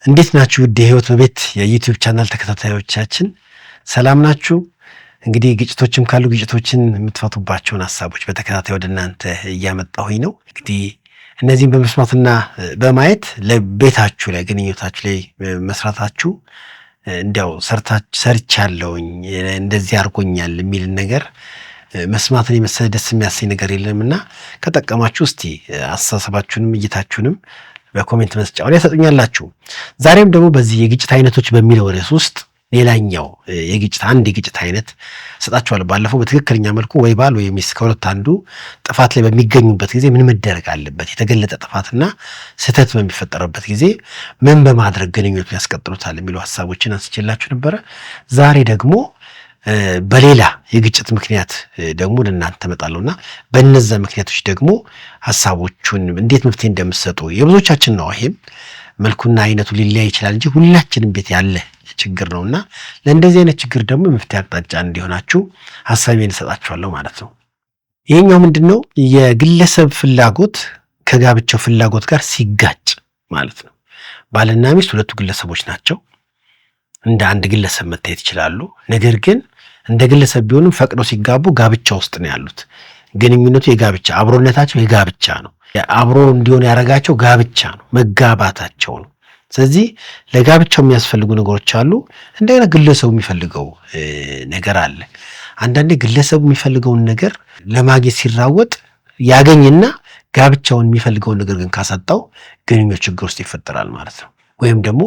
እንዴት ናችሁ? ውድ የህይወት በቤት የዩቲዩብ ቻናል ተከታታዮቻችን ሰላም ናችሁ? እንግዲህ ግጭቶችም ካሉ ግጭቶችን የምትፈቱባቸውን ሀሳቦች በተከታታይ ወደ እናንተ እያመጣሁኝ ነው። እንግዲህ እነዚህን በመስማትና በማየት ለቤታችሁ ላይ ግንኙነታችሁ ላይ መስራታችሁ እንዲያው ሰርቻለሁኝ እንደዚህ አድርጎኛል የሚል ነገር መስማትን የመሰለ ደስ የሚያሰኝ ነገር የለምና ከጠቀማችሁ እስቲ አስተሳሰባችሁንም እይታችሁንም በኮሜንት መስጫው ላይ ሰጡኛላችሁ። ዛሬም ደግሞ በዚህ የግጭት አይነቶች በሚለው ርዕስ ውስጥ ሌላኛው የግጭት አይነት ሰጣችኋለሁ። ባለፈው በትክክለኛ መልኩ ወይ ባል ወይ ሚስት ከሁለት አንዱ ጥፋት ላይ በሚገኙበት ጊዜ ምን መደረግ አለበት፣ የተገለጠ ጥፋትና ስህተት በሚፈጠርበት ጊዜ ምን በማድረግ ግንኙነቱን ያስቀጥሉታል የሚሉ ሀሳቦችን አንስቼላችሁ ነበረ። ዛሬ ደግሞ በሌላ የግጭት ምክንያት ደግሞ ለእናንተ እመጣለሁና በእነዛ ምክንያቶች ደግሞ ሀሳቦቹን እንዴት መፍትሄ እንደምትሰጡ የብዙዎቻችን ነው። ይሄም መልኩና አይነቱ ሊለያይ ይችላል እንጂ ሁላችንም ቤት ያለ ችግር ነውና ለእንደዚህ አይነት ችግር ደግሞ መፍትሄ አቅጣጫ እንዲሆናችሁ ሀሳቤን እሰጣችኋለሁ ማለት ነው። ይሄኛው ምንድነው? የግለሰብ ፍላጎት ከጋብቻው ፍላጎት ጋር ሲጋጭ ማለት ነው። ባልና ሚስት ሁለቱ ግለሰቦች ናቸው። እንደ አንድ ግለሰብ መታየት ይችላሉ። ነገር ግን እንደ ግለሰብ ቢሆንም ፈቅደው ሲጋቡ ጋብቻ ውስጥ ነው ያሉት። ግንኙነቱ የጋብቻ አብሮነታቸው የጋብቻ ነው። አብሮ እንዲሆን ያደረጋቸው ጋብቻ ነው፣ መጋባታቸው ነው። ስለዚህ ለጋብቻው የሚያስፈልጉ ነገሮች አሉ። እንደገና ግለሰቡ የሚፈልገው ነገር አለ። አንዳንዴ ግለሰቡ የሚፈልገውን ነገር ለማግኘት ሲራወጥ ያገኝና ጋብቻውን የሚፈልገውን ነገር ግን ካሳጣው ግንኙነት ችግር ውስጥ ይፈጠራል ማለት ነው። ወይም ደግሞ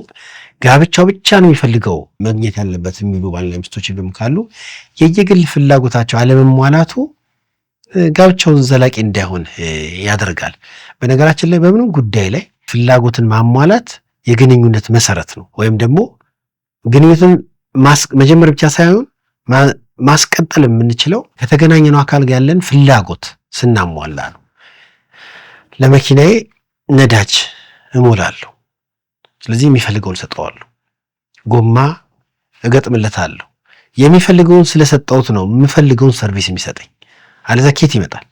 ጋብቻው ብቻ ነው የሚፈልገው ማግኘት ያለበት የሚሉ ባልና ሚስቶች ካሉ የየግል ፍላጎታቸው አለመሟላቱ ጋብቻውን ዘላቂ እንዳይሆን ያደርጋል። በነገራችን ላይ በምንም ጉዳይ ላይ ፍላጎትን ማሟላት የግንኙነት መሰረት ነው። ወይም ደግሞ ግንኙነትን መጀመር ብቻ ሳይሆን ማስቀጠል የምንችለው ከተገናኘነው አካል ጋር ያለን ፍላጎት ስናሟላ ነው። ለመኪናዬ ነዳጅ እሞላለሁ፣ ስለዚህ የሚፈልገውን ሰጠዋለሁ። ጎማ እገጥምለታለሁ። የሚፈልገውን ስለሰጠሁት ነው የምፈልገውን ሰርቪስ የሚሰጠኝ። አለዛ ኬት ይመጣል?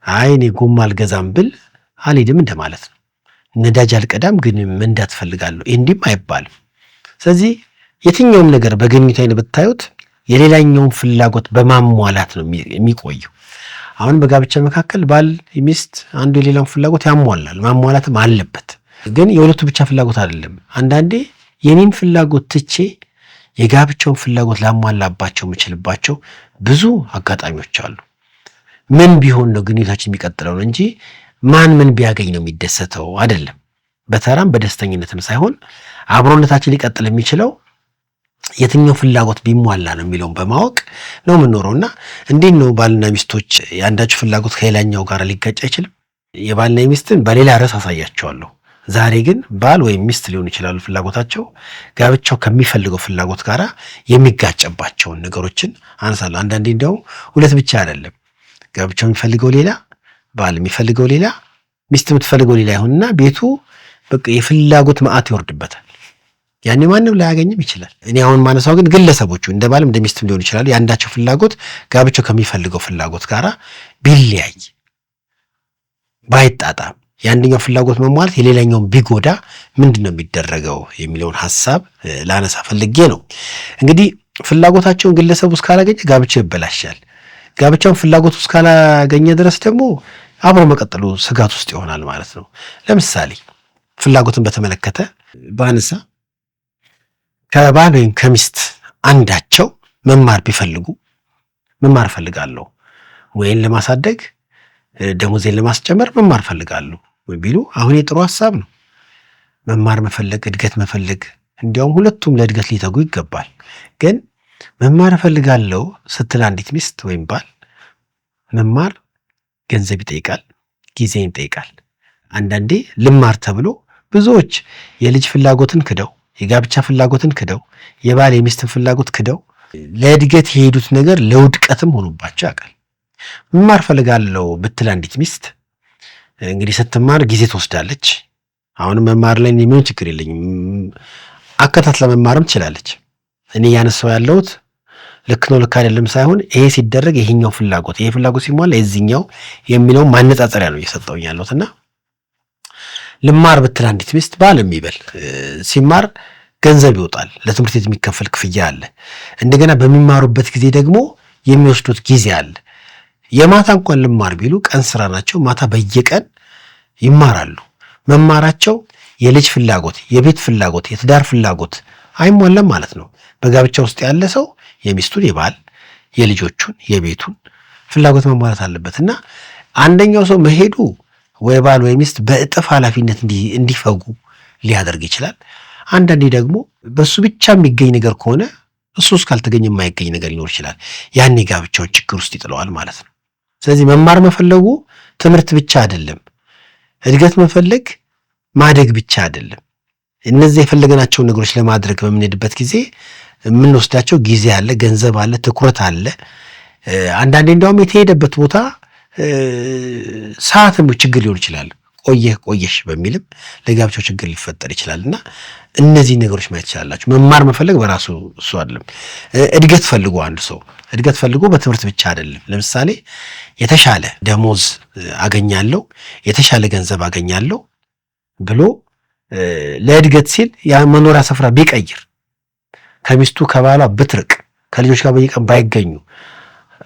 አይ እኔ ጎማ አልገዛም ብል አልሄድም እንደማለት ነው። ነዳጅ አልቀዳም ግን መንዳት ፈልጋለሁ እንዲህም አይባልም። ስለዚህ የትኛውም ነገር በግንኙነት አይነት ብታዩት የሌላኛውን ፍላጎት በማሟላት ነው የሚቆየው። አሁን በጋብቻ መካከል ባል ሚስት አንዱ የሌላውን ፍላጎት ያሟላል፣ ማሟላትም አለበት። ግን የሁለቱ ብቻ ፍላጎት አይደለም። አንዳንዴ የኔን ፍላጎት ትቼ የጋብቻውን ፍላጎት ላሟላባቸው የምችልባቸው ብዙ አጋጣሚዎች አሉ። ምን ቢሆን ነው ግንኙነታችን የሚቀጥለው ነው እንጂ ማን ምን ቢያገኝ ነው የሚደሰተው አይደለም። በተራም በደስተኝነትም ሳይሆን አብሮነታችን ሊቀጥል የሚችለው የትኛው ፍላጎት ቢሟላ ነው የሚለውን በማወቅ ነው የምንኖረውና እንዴት ነው ባልና ሚስቶች የአንዳቸው ፍላጎት ከሌላኛው ጋር ሊጋጭ አይችልም? የባልና ሚስትን በሌላ ርዕስ አሳያቸዋለሁ። ዛሬ ግን ባል ወይም ሚስት ሊሆን ይችላሉ ፍላጎታቸው ጋብቻው ከሚፈልገው ፍላጎት ጋር የሚጋጭባቸውን ነገሮችን አንሳለሁ። አንዳንዴ እንደው ሁለት ብቻ አይደለም፣ ጋብቻው የሚፈልገው ሌላ፣ ባል የሚፈልገው ሌላ፣ ሚስት የምትፈልገው ሌላ ይሆንና ቤቱ በቃ የፍላጎት መዓት ይወርድበታል። ያኔ ማንም ላያገኝም ይችላል። እኔ አሁን ማነሳው ግን ግለሰቦቹ እንደ ባልም እንደ ሚስትም ሊሆን ይችላሉ። የአንዳቸው ፍላጎት ጋብቻው ከሚፈልገው ፍላጎት ጋር ቢለያይ ባይጣጣም የአንደኛው ፍላጎት መሟላት የሌላኛውን ቢጎዳ ምንድነው የሚደረገው የሚለውን ሐሳብ ላነሳ ፈልጌ ነው። እንግዲህ ፍላጎታቸውን ግለሰቡ እስካላገኘ ጋብቻው ይበላሻል። ጋብቻውን ፍላጎቱ እስካላገኘ ድረስ ደግሞ አብሮ መቀጠሉ ስጋት ውስጥ ይሆናል ማለት ነው። ለምሳሌ ፍላጎትን በተመለከተ ባነሳ ከባል ወይም ከሚስት አንዳቸው መማር ቢፈልጉ መማር እፈልጋለሁ ወይን ለማሳደግ ደሞዜን ለማስጨመር መማር እፈልጋለሁ ቢሉ አሁን የጥሩ ሐሳብ ነው። መማር መፈለግ፣ እድገት መፈለግ፣ እንዲያውም ሁለቱም ለእድገት ሊተጉ ይገባል። ግን መማር እፈልጋለሁ ስትል አንዲት ሚስት ወይም ባል መማር ገንዘብ ይጠይቃል፣ ጊዜን ይጠይቃል። አንዳንዴ ልማር ተብሎ ብዙዎች የልጅ ፍላጎትን ክደው፣ የጋብቻ ፍላጎትን ክደው፣ የባል የሚስትን ፍላጎት ክደው ለእድገት የሄዱት ነገር ለውድቀትም ሆኖባቸው ያውቃል። መማር እፈልጋለሁ ብትል አንዲት ሚስት እንግዲህ ስትማር ጊዜ ትወስዳለች። አሁንም መማር ላይ ምንም ችግር የለኝም፣ አከታትላ መማርም ትችላለች። እኔ ያነሳው ያለሁት ልክ ነው ልክ አይደለም ሳይሆን ይሄ ሲደረግ ይሄኛው ፍላጎት ይሄ ፍላጎት ሲሟላ የዚህኛው የሚለው ማነጻጸሪያ ነው እየሰጠውኝ ያለሁትና ልማር ብትል አንዲት ሚስት ባል የሚበል ሲማር ገንዘብ ይወጣል፣ ለትምህርት ቤት የሚከፈል ክፍያ አለ። እንደገና በሚማሩበት ጊዜ ደግሞ የሚወስዱት ጊዜ አለ። የማታ እንኳን ልማር ቢሉ ቀን ስራ ናቸው፣ ማታ በየቀን ይማራሉ። መማራቸው የልጅ ፍላጎት፣ የቤት ፍላጎት፣ የትዳር ፍላጎት አይሟላም ማለት ነው። በጋብቻ ውስጥ ያለ ሰው የሚስቱን፣ የባል፣ የልጆቹን፣ የቤቱን ፍላጎት መሟላት አለበት እና አንደኛው ሰው መሄዱ ወይ ባል ወይ ሚስት በእጥፍ ኃላፊነት እንዲፈጉ ሊያደርግ ይችላል። አንዳንዴ ደግሞ በሱ ብቻ የሚገኝ ነገር ከሆነ እሱ እስካልተገኘ የማይገኝ ነገር ሊኖር ይችላል። ያኔ ጋብቻውን ችግር ውስጥ ይጥለዋል ማለት ነው። ስለዚህ መማር መፈለጉ ትምህርት ብቻ አይደለም፣ እድገት መፈለግ ማደግ ብቻ አይደለም። እነዚህ የፈለገናቸውን ነገሮች ለማድረግ በምንሄድበት ጊዜ የምንወስዳቸው ጊዜ አለ፣ ገንዘብ አለ፣ ትኩረት አለ። አንዳንዴ እንዲያውም የተሄደበት ቦታ ሰዓትም ችግር ሊሆን ይችላል። ቆየሽ በሚልም ለጋብቻው ችግር ሊፈጠር ይችላል እና እነዚህ ነገሮች ማየት ይችላላችሁ። መማር መፈለግ በራሱ እሱ አይደለም። እድገት ፈልጎ አንድ ሰው እድገት ፈልጎ በትምህርት ብቻ አይደለም። ለምሳሌ የተሻለ ደሞዝ አገኛለሁ፣ የተሻለ ገንዘብ አገኛለሁ ብሎ ለእድገት ሲል የመኖሪያ ስፍራ ቢቀይር፣ ከሚስቱ ከባሏ ብትርቅ፣ ከልጆች ጋር በየቀን ባይገኙ፣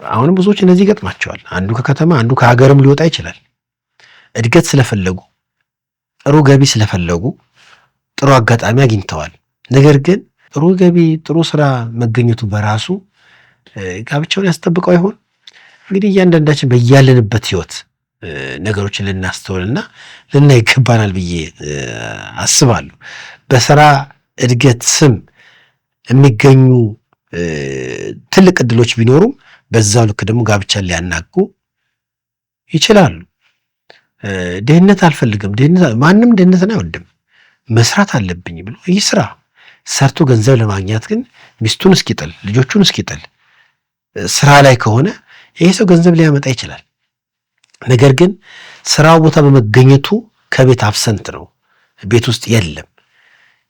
አሁንም ብዙዎች እነዚህ ይገጥማቸዋል። አንዱ ከከተማ አንዱ ከሀገርም ሊወጣ ይችላል። እድገት ስለፈለጉ፣ ጥሩ ገቢ ስለፈለጉ ጥሩ አጋጣሚ አግኝተዋል። ነገር ግን ጥሩ ገቢ ጥሩ ስራ መገኘቱ በራሱ ጋብቻውን ያስጠብቀው ይሆን? እንግዲህ እያንዳንዳችን በያለንበት ህይወት ነገሮችን ልናስተውልና ልናይ ይገባናል ብዬ አስባለሁ። በስራ እድገት ስም የሚገኙ ትልቅ እድሎች ቢኖሩም በዛው ልክ ደግሞ ጋብቻን ሊያናጉ ይችላሉ። ድህነት አልፈልግም፣ ማንም ድህነትን አይወድም። መስራት አለብኝ ብሎ ይስራ። ሰርቶ ገንዘብ ለማግኘት ግን ሚስቱን እስኪጥል ልጆቹን እስኪጥል ስራ ላይ ከሆነ ይሄ ሰው ገንዘብ ሊያመጣ ይችላል። ነገር ግን ስራው ቦታ በመገኘቱ ከቤት አብሰንት ነው፣ ቤት ውስጥ የለም።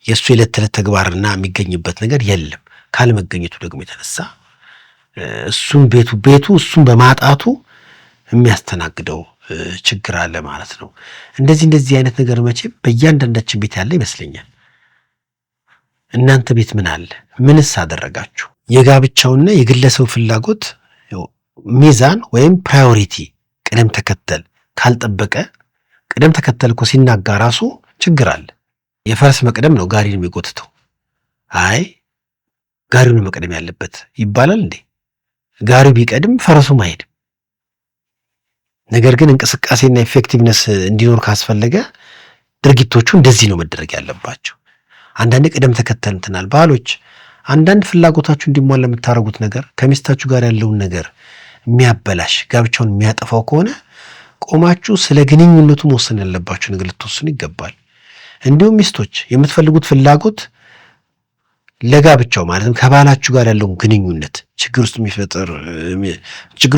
የእሱ የዕለት ተዕለት ተግባርና የሚገኝበት ነገር የለም። ካለመገኘቱ ደግሞ የተነሳ እሱም ቤቱ እሱም በማጣቱ የሚያስተናግደው ችግር አለ ማለት ነው። እንደዚህ አይነት ነገር መቼም በእያንዳንዳችን ቤት ያለ ይመስለኛል። እናንተ ቤት ምን አለ? ምንስ አደረጋችሁ? የጋብቻውና የግለሰቡ ፍላጎት ሚዛን ወይም ፕራዮሪቲ ቅደም ተከተል ካልጠበቀ፣ ቅደም ተከተል እኮ ሲናጋ ራሱ ችግር አለ። የፈረስ መቅደም ነው ጋሪን የሚጎትተው። አይ ጋሪውን መቅደም ያለበት ይባላል እንዴ? ጋሪው ቢቀድም ፈረሱም አይሄድም። ነገር ግን እንቅስቃሴና ኢፌክቲቭነስ እንዲኖር ካስፈለገ ድርጊቶቹ እንደዚህ ነው መደረግ ያለባቸው። አንዳንድ ቅደም ተከተል እንትናል ባሎች፣ አንዳንድ ፍላጎታችሁ እንዲሟላ የምታደርጉት ነገር ከሚስታችሁ ጋር ያለውን ነገር የሚያበላሽ ጋብቻውን የሚያጠፋው ከሆነ ቆማችሁ ስለ ግንኙነቱ መወሰን ያለባችሁ ነገር ልትወስኑ ይገባል። እንዲሁም ሚስቶች የምትፈልጉት ፍላጎት ለጋብቻው ማለትም ከባላችሁ ጋር ያለውን ግንኙነት ችግር ውስጥ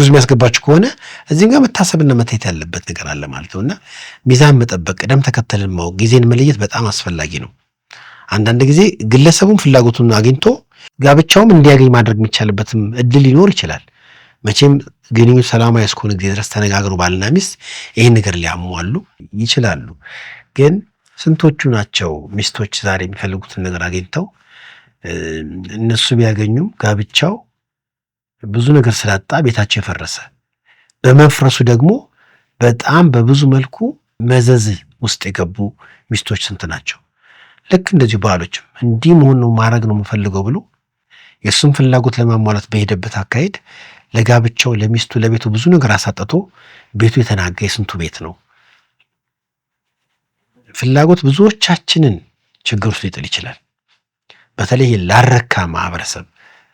የሚያስገባችሁ ከሆነ እዚህም ጋር መታሰብና መታየት ያለበት ነገር አለ ማለት ነውና ሚዛን መጠበቅ፣ ቅደም ተከተልን ማወቅ፣ ጊዜን መለየት በጣም አስፈላጊ ነው። አንዳንድ ጊዜ ግለሰቡን ፍላጎቱን አግኝቶ ጋብቻውም እንዲያገኝ ማድረግ የሚቻልበትም እድል ሊኖር ይችላል። መቼም ግንኙነት ሰላማዊ እስከሆነ ጊዜ ድረስ ተነጋግሩ ባልና ሚስት ይህን ነገር ሊያሟሉ ይችላሉ። ግን ስንቶቹ ናቸው ሚስቶች ዛሬ የሚፈልጉትን ነገር አግኝተው እነሱ ቢያገኙም ጋብቻው ብዙ ነገር ስላጣ ቤታቸው የፈረሰ፣ በመፍረሱ ደግሞ በጣም በብዙ መልኩ መዘዝ ውስጥ የገቡ ሚስቶች ስንት ናቸው? ልክ እንደዚሁ ባሎችም እንዲህ መሆን ነው ማድረግ ነው የምፈልገው ብሎ የእሱም ፍላጎት ለማሟላት በሄደበት አካሄድ ለጋብቻው ለሚስቱ ለቤቱ ብዙ ነገር አሳጥቶ ቤቱ የተናጋ የስንቱ ቤት ነው። ፍላጎት ብዙዎቻችንን ችግር ውስጥ ሊጥል ይችላል። በተለይ ላረካ ማህበረሰብ፣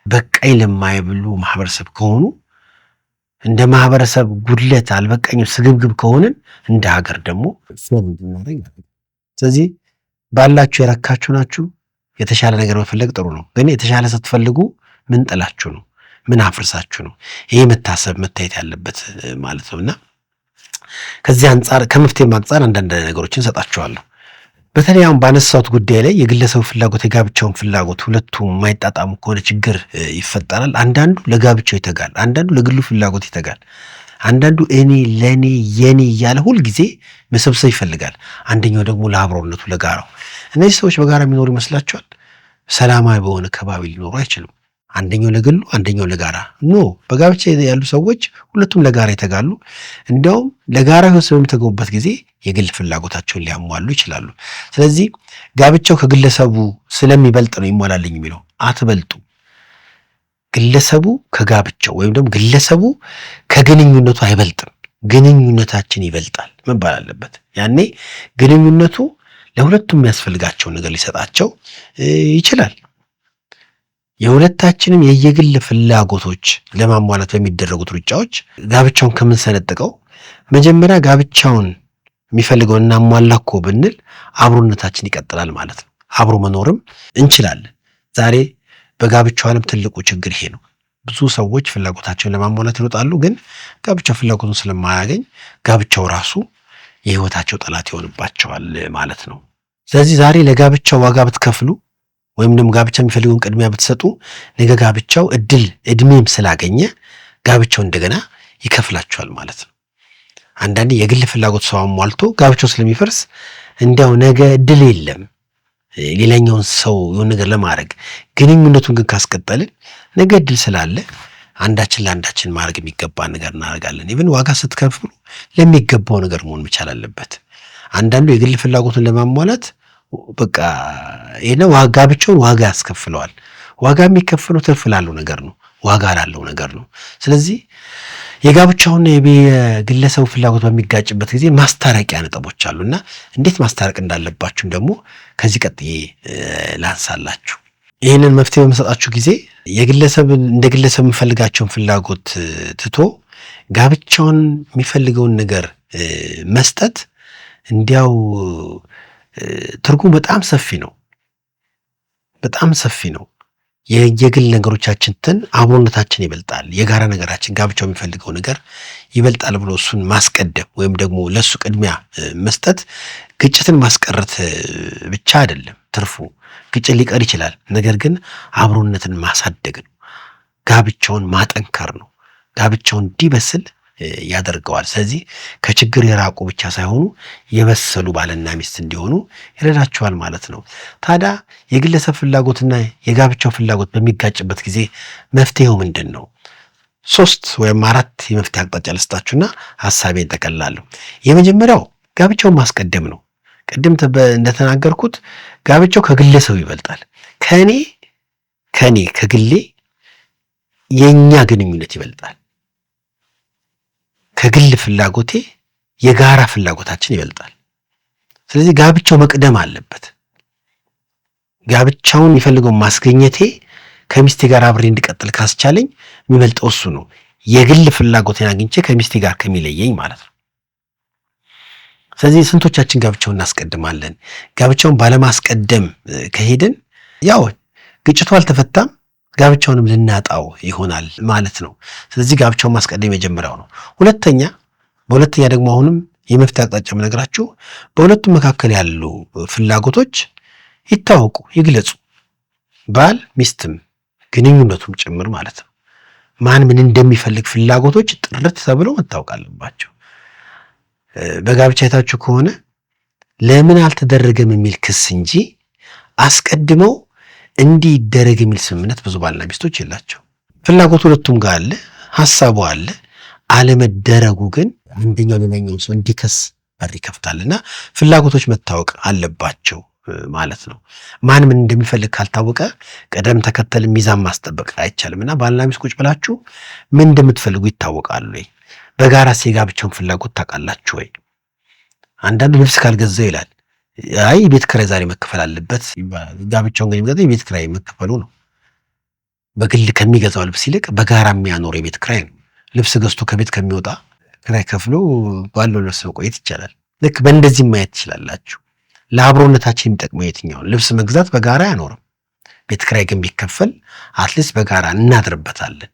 በቃኝ ለማይብሉ ማህበረሰብ ከሆኑ እንደ ማህበረሰብ ጉድለት አልበቃኝም ስግብግብ ከሆንን እንደ ሀገር ደግሞ ስለዚህ ባላችሁ የረካችሁ ናችሁ። የተሻለ ነገር መፈለግ ጥሩ ነው። ግን የተሻለ ስትፈልጉ ምን ጥላችሁ ነው? ምን አፍርሳችሁ ነው? ይሄ መታሰብ መታየት ያለበት ማለት ነውና ከዚህ አንጻር ከመፍትሄ አንጻር አንዳንድ ነገሮችን ሰጣችኋለሁ። በተለይ አሁን ባነሳሁት ጉዳይ ላይ የግለሰቡ ፍላጎት የጋብቻውን ፍላጎት ሁለቱም የማይጣጣሙ ከሆነ ችግር ይፈጠራል። አንዳንዱ ለጋብቻው ይተጋል፣ አንዳንዱ ለግሉ ፍላጎት ይተጋል። አንዳንዱ እኔ ለኔ የኔ እያለ ሁልጊዜ መሰብሰብ ይፈልጋል። አንደኛው ደግሞ ለአብሮነቱ ለጋራው። እነዚህ ሰዎች በጋራ የሚኖሩ ይመስላችኋል? ሰላማዊ በሆነ ከባቢ ሊኖሩ አይችሉም። አንደኛው ለግሉ አንደኛው ለጋራ ኖ። በጋብቻ ያሉ ሰዎች ሁለቱም ለጋራ የተጋሉ፣ እንዲያውም ለጋራ ህይወት በሚተገቡበት ጊዜ የግል ፍላጎታቸውን ሊያሟሉ ይችላሉ። ስለዚህ ጋብቻው ከግለሰቡ ስለሚበልጥ ነው ይሟላልኝ የሚለው። አትበልጡ። ግለሰቡ ከጋብቻው ወይም ደግሞ ግለሰቡ ከግንኙነቱ አይበልጥም። ግንኙነታችን ይበልጣል መባል አለበት። ያኔ ግንኙነቱ ለሁለቱም የሚያስፈልጋቸውን ነገር ሊሰጣቸው ይችላል። የሁለታችንም የየግል ፍላጎቶች ለማሟላት በሚደረጉት ሩጫዎች ጋብቻውን ከምንሰነጥቀው መጀመሪያ ጋብቻውን የሚፈልገውን እናሟላ እኮ ብንል አብሮነታችን ይቀጥላል ማለት ነው። አብሮ መኖርም እንችላለን። ዛሬ በጋብቻው ዓለም ትልቁ ችግር ይሄ ነው። ብዙ ሰዎች ፍላጎታቸውን ለማሟላት ይሮጣሉ፣ ግን ጋብቻው ፍላጎቱን ስለማያገኝ ጋብቻው ራሱ የህይወታቸው ጠላት ይሆንባቸዋል ማለት ነው። ስለዚህ ዛሬ ለጋብቻው ዋጋ ብትከፍሉ ወይም ደግሞ ጋብቻ የሚፈልገውን ቅድሚያ ብትሰጡ ነገ ጋብቻው እድሜም ስላገኘ ጋብቻው እንደገና ይከፍላችኋል ማለት ነው። አንዳንዴ የግል ፍላጎት ሰው አሟልቶ ጋብቻው ስለሚፈርስ እንዲያው ነገ እድል የለም ሌላኛውን ሰው የሆነ ነገር ለማድረግ። ግንኙነቱን ግን ካስቀጠልን ነገ እድል ስላለ አንዳችን ለአንዳችን ማድረግ የሚገባ ነገር እናደርጋለን። ኢቭን ዋጋ ስትከፍሉ ለሚገባው ነገር መሆን መቻል አለበት። አንዳንዱ የግል ፍላጎቱን ለማሟላት በቃ ይሄን ጋብቻውን ዋጋ ያስከፍለዋል። ዋጋ የሚከፍለው ትርፍ ላለው ነገር ነው፣ ዋጋ ላለው ነገር ነው። ስለዚህ የጋብቻውና የግለሰቡ ፍላጎት በሚጋጭበት ጊዜ ማስታረቂያ ነጥቦች አሉና እንዴት ማስታረቅ እንዳለባችሁም ደግሞ ከዚህ ቀጥዬ ላንሳላችሁ። ይህንን መፍትሄ በመሰጣችሁ ጊዜ እንደ ግለሰብ የሚፈልጋቸውን ፍላጎት ትቶ ጋብቻውን የሚፈልገውን ነገር መስጠት እንዲያው ትርጉም በጣም ሰፊ ነው። በጣም ሰፊ ነው። የግል ነገሮቻችን አብሮነታችን ይበልጣል፣ የጋራ ነገራችን ጋብቻው የሚፈልገው ነገር ይበልጣል ብሎ እሱን ማስቀደም ወይም ደግሞ ለሱ ቅድሚያ መስጠት ግጭትን ማስቀረት ብቻ አይደለም ትርፉ። ግጭት ሊቀር ይችላል፣ ነገር ግን አብሮነትን ማሳደግ ነው። ጋብቻውን ማጠንከር ነው። ጋብቻውን እንዲበስል ያደርገዋል። ስለዚህ ከችግር የራቁ ብቻ ሳይሆኑ የበሰሉ ባልና ሚስት እንዲሆኑ ይረዳቸዋል ማለት ነው። ታዲያ የግለሰብ ፍላጎትና የጋብቻው ፍላጎት በሚጋጭበት ጊዜ መፍትሄው ምንድን ነው? 3 ወይም 4 የመፍትሄ አቅጣጫ ልስጣችሁና ሐሳቤን ጠቀላለሁ። የመጀመሪያው ጋብቻውን ማስቀደም ነው። ቅድም እንደተናገርኩት ጋብቻው ከግለሰቡ ይበልጣል። ከግሌ የኛ ግንኙነት ይበልጣል። ከግል ፍላጎቴ የጋራ ፍላጎታችን ይበልጣል። ስለዚህ ጋብቻው መቅደም አለበት። ጋብቻውን የሚፈልገው ማስገኘቴ ከሚስቴ ጋር አብሬ እንድቀጥል ካስቻለኝ የሚበልጠው እሱ ነው። የግል ፍላጎቴን አግኝቼ ከሚስቴ ጋር ከሚለየኝ ማለት ነው። ስለዚህ ስንቶቻችን ጋብቻውን እናስቀድማለን? ጋብቻውን ባለማስቀደም ከሄድን ያው ግጭቱ አልተፈታም፣ ጋብቻውንም ልናጣው ይሆናል ማለት ነው። ስለዚህ ጋብቻውን ማስቀደም የመጀመሪያው ነው። በሁለተኛ ደግሞ አሁንም የመፍትሄ አቅጣጫ የምነግራችሁ በሁለቱም መካከል ያሉ ፍላጎቶች ይታወቁ፣ ይግለጹ። ባል ሚስትም ግንኙነቱም ጭምር ማለት ነው። ማን ምን እንደሚፈልግ ፍላጎቶች ጥርት ተብለው መታወቅ አለባቸው። በጋብቻ የታችሁ ከሆነ ለምን አልተደረገም የሚል ክስ እንጂ አስቀድመው እንዲህ ይደረግ የሚል ስምምነት ብዙ ባልና ሚስቶች የላቸው። ፍላጎቱ ሁለቱም ጋር አለ፣ ሐሳቡ አለ። አለመደረጉ ግን አንደኛው ሌላኛው ሰው እንዲከስ በር ይከፍታልና ፍላጎቶች መታወቅ አለባቸው ማለት ነው። ማን ምን እንደሚፈልግ ካልታወቀ ቀደም ተከተል ሚዛን ማስጠበቅ አይቻልምና ባልና ሚስት ቁጭ ብላችሁ ምን እንደምትፈልጉ ይታወቃሉ ወይ? በጋራስ የጋብቻውን ፍላጎት ታውቃላችሁ ወይ? አንዳንዱ ልብስ ካልገዛው ይላል። አይ ቤት ኪራይ ዛሬ መከፈል አለበት። ጋብቻውን ግን የሚገዛው የቤት ኪራይ መከፈሉ ነው። በግል ከሚገዛው ልብስ ይልቅ በጋራ የሚያኖር የቤት ኪራይ ነው። ልብስ ገዝቶ ከቤት ከሚወጣ ኪራይ ከፍሎ ባለው ልብስ መቆየት ይቻላል። ልክ በእንደዚህ ማየት ትችላላችሁ። ለአብሮነታችን የሚጠቅመው የትኛው? ልብስ መግዛት በጋራ አያኖርም። ቤት ኪራይ ግን ቢከፈል አትሊስት በጋራ እናድርበታለን።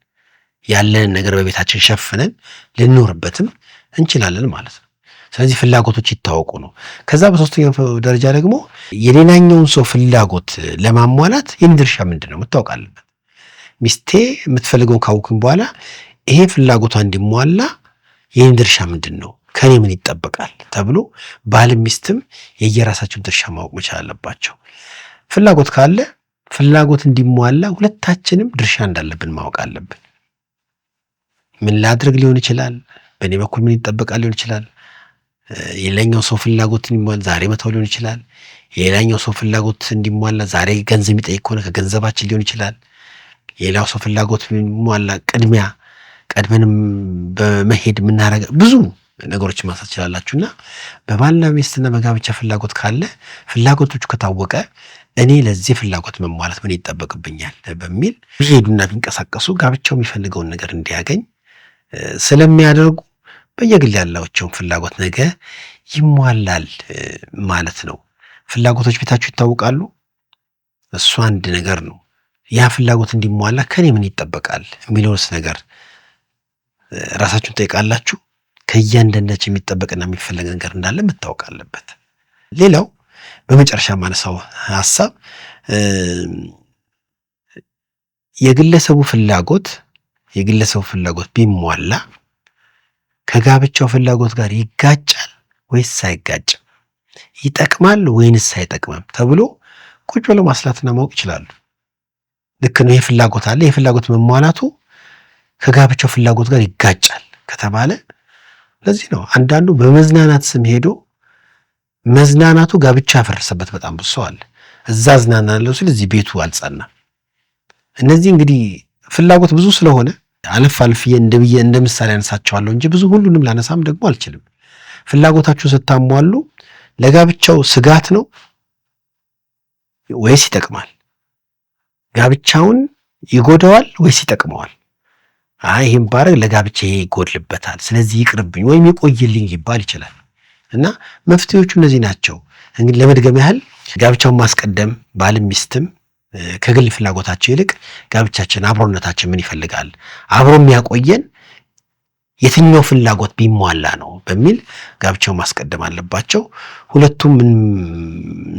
ያለንን ነገር በቤታችን ሸፍነን ልንኖርበትም እንችላለን ማለት ነው። ስለዚህ ፍላጎቶች ይታወቁ ነው። ከዛ በሶስተኛው ደረጃ ደግሞ የሌላኛውን ሰው ፍላጎት ለማሟላት የኔ ድርሻ ምንድን ነው መታወቅ አለበት። ሚስቴ የምትፈልገውን ካወቅን በኋላ ይሄ ፍላጎቷ እንዲሟላ የኔ ድርሻ ምንድነው? ከኔ ምን ይጠበቃል? ተብሎ ባልም ሚስትም የየራሳቸውን ድርሻ ማወቅ መቻል አለባቸው። ፍላጎት ካለ ፍላጎት እንዲሟላ ሁለታችንም ድርሻ እንዳለብን ማወቅ አለብን። ምን ላድርግ ሊሆን ይችላል፣ በእኔ በኩል ምን ይጠበቃል ሊሆን ይችላል። የሌላኛው ሰው ፍላጎት እንዲሟላ ዛሬ መተው ሊሆን ይችላል። የሌላኛው ሰው ፍላጎት እንዲሟላ ዛሬ ገንዘብ የሚጠይቅ ከሆነ ከገንዘባችን ሊሆን ይችላል። የሌላው ሰው ፍላጎት እንዲሟላ ቅድሚያ ቀድመንም በመሄድ የምናደርገው ብዙ ነገሮች ማንሳት ትችላላችሁና በባልና ሚስትና በጋብቻ ፍላጎት ካለ ፍላጎቶቹ ከታወቀ እኔ ለዚህ ፍላጎት መሟላት ምን ይጠበቅብኛል በሚል ቢሄዱና ቢንቀሳቀሱ ጋብቻው የሚፈልገውን ነገር እንዲያገኝ ስለሚያደርጉ በየግል ያላቸውን ፍላጎት ነገ ይሟላል ማለት ነው። ፍላጎቶች ቤታችሁ ይታወቃሉ። እሱ አንድ ነገር ነው። ያ ፍላጎት እንዲሟላ ከኔ ምን ይጠበቃል የሚለውስ ነገር ራሳችሁን ጠይቃላችሁ። ከእያንዳንዳችን የሚጠበቅና የሚፈለግ ነገር እንዳለ መታወቅ አለበት። ሌላው በመጨረሻ ማነሳው ሐሳብ የግለሰቡ ፍላጎት ቢሟላ ከጋብቻው ፍላጎት ጋር ይጋጫል ወይስ አይጋጭም? ይጠቅማል ወይንስ አይጠቅምም ተብሎ ቁጭ ብሎ ማስላትና ማወቅ ይችላሉ። ልክ ነው። ይሄ ፍላጎት አለ። ይሄ ፍላጎት መሟላቱ ከጋብቻው ፍላጎት ጋር ይጋጫል ከተባለ ለዚህ ነው አንዳንዱ በመዝናናት ስም ሄዶ መዝናናቱ ጋብቻ ያፈረሰበት በጣም ብዙ ሰው አለ። እዛ ዝናናለሁ ሲል እዚህ ቤቱ አልጸናም። እነዚህ እንግዲህ ፍላጎት ብዙ ስለሆነ አለፍ አልፍዬ እንደ ምሳሌ አነሳቸዋለሁ እንጂ ብዙ ሁሉንም ላነሳም ደግሞ አልችልም። ፍላጎታችሁን ስታሟሉ ለጋብቻው ስጋት ነው ወይስ ይጠቅማል? ጋብቻውን ይጎዳዋል ወይስ ይጠቅመዋል? ይህም ባረግ ለጋብቻ ይጎድልበታል፣ ስለዚህ ይቅርብኝ ወይም ይቆይልኝ ይባል ይችላል። እና መፍትሄዎቹ እነዚህ ናቸው። እንግዲህ ለመድገም ያህል ጋብቻውን ማስቀደም ባልም ሚስትም ከግል ፍላጎታቸው ይልቅ ጋብቻችን አብሮነታችን ምን ይፈልጋል፣ አብሮ የሚያቆየን የትኛው ፍላጎት ቢሟላ ነው በሚል ጋብቻውን ማስቀደም አለባቸው። ሁለቱም ምን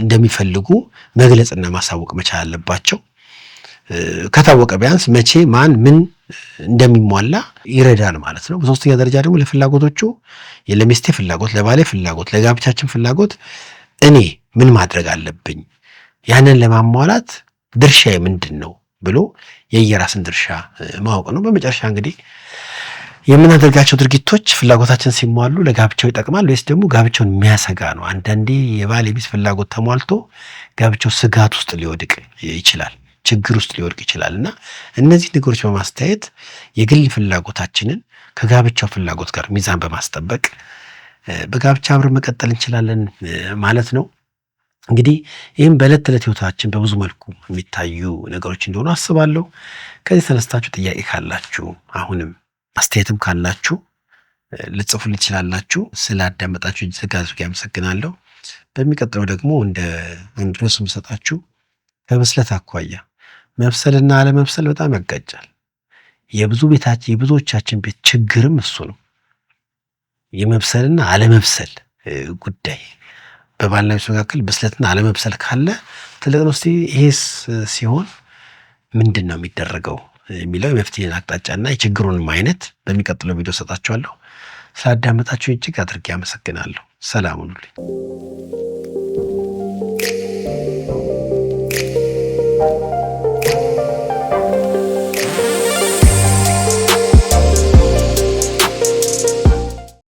እንደሚፈልጉ መግለጽና ማሳወቅ መቻል አለባቸው። ከታወቀ ቢያንስ መቼ ማን ምን እንደሚሟላ ይረዳል ማለት ነው። በሶስተኛ ደረጃ ደግሞ ለፍላጎቶቹ ለሚስቴ ፍላጎት፣ ለባሌ ፍላጎት፣ ለጋብቻችን ፍላጎት እኔ ምን ማድረግ አለብኝ፣ ያንን ለማሟላት ድርሻዬ ምንድን ነው ብሎ የየራስን ድርሻ ማወቅ ነው። በመጨረሻ እንግዲህ የምናደርጋቸው ድርጊቶች ፍላጎታችን ሲሟሉ ለጋብቻው ይጠቅማል ወይስ ደግሞ ጋብቻውን የሚያሰጋ ነው? አንዳንዴ የባል የሚስት ፍላጎት ተሟልቶ ጋብቻው ስጋት ውስጥ ሊወድቅ ይችላል፣ ችግር ውስጥ ሊወድቅ ይችላል። እና እነዚህ ነገሮች በማስተያየት የግል ፍላጎታችንን ከጋብቻው ፍላጎት ጋር ሚዛን በማስጠበቅ በጋብቻ አብረን መቀጠል እንችላለን ማለት ነው። እንግዲህ ይህም በዕለት ተዕለት ህይወታችን በብዙ መልኩ የሚታዩ ነገሮች እንደሆኑ አስባለሁ። ከዚህ ተነስታችሁ ጥያቄ ካላችሁ አሁንም አስተያየትም ካላችሁ ልጽፉልኝ ትችላላችሁ። ስላዳመጣችሁ እጅግ አድርጌ አመሰግናለሁ። በሚቀጥለው ደግሞ እንደ ርዕሱ የምሰጣችሁ ከብስለት አኳያ መብሰልና አለመብሰል በጣም ያጋጫል። የብዙዎቻችን ቤት ችግርም እሱ ነው። የመብሰልና አለመብሰል ጉዳይ በባልና ሚስት መካከል ብስለትና አለመብሰል ካለ ትልቅ ነው። እስቲ ይሄስ ሲሆን ምንድን ነው የሚደረገው የሚለው የመፍትሄን አቅጣጫና የችግሩንም አይነት በሚቀጥለው ቪዲዮ ሰጣችኋለሁ። ስላዳመጣችሁ እጅግ አድርጌ አመሰግናለሁ። ሰላም ሁኑልኝ።